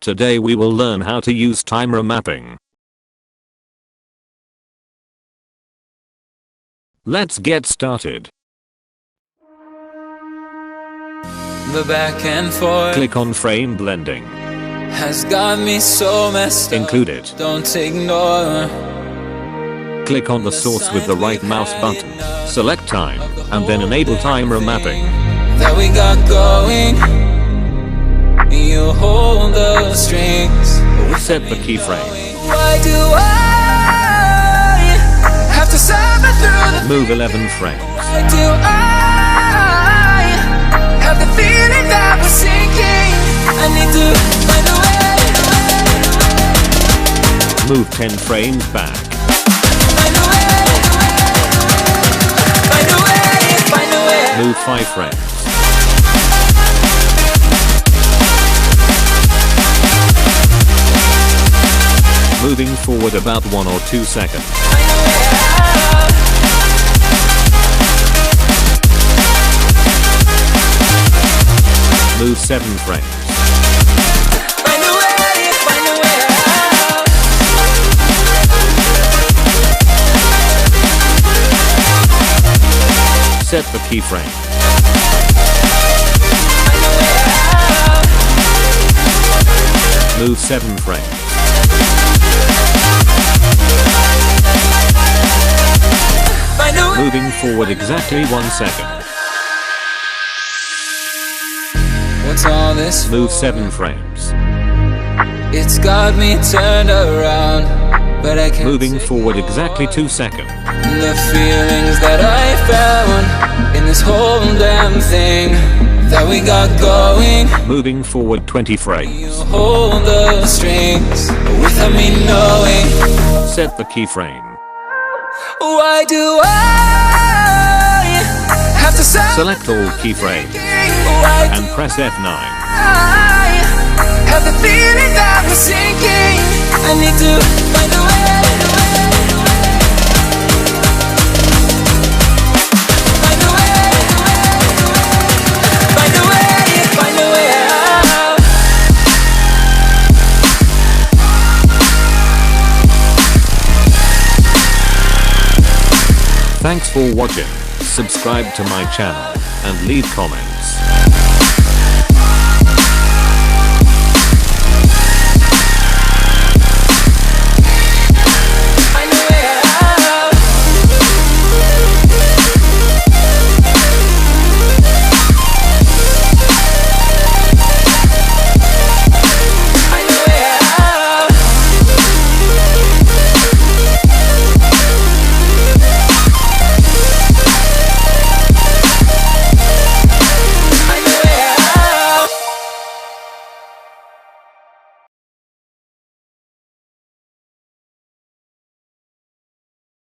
Today we will learn how to use time remapping. Let's get started. The back and forth Click on frame blending. has got me so messed up. Include it. Don't ignore. Click on the source with the right mouse button. Select time and then enable time remapping. That we got going. You hold the strings. Set the keyframe. Why do I have to suffer through the Move 11 frames. Why do I have the feeling that we're sinking? I need to find a way. Move 10 frames back. Find a way. Find a way. Find a way. Move 5 frames. Moving forward about 1 or 2 seconds. Move 7 frames. Find a way. Find a way. Set the keyframe. Move 7 frames. Moving forward exactly 1 second. What's all this for? Move 7 frames. It's got me turned around, but I can't Moving take forward more. exactly 2 seconds. The feelings that I found in this whole damn thing that we got going. Moving forward 20 You frames. hold the strings without me knowing. Set the keyframe. Why do I have to suffer? Select all keyframes Why and do press F9. I have the feeling that we're sinking? I need to find a way. Find a way. Find a way. Find a way out. Thanks for watching. Subscribe to my channel and leave comments.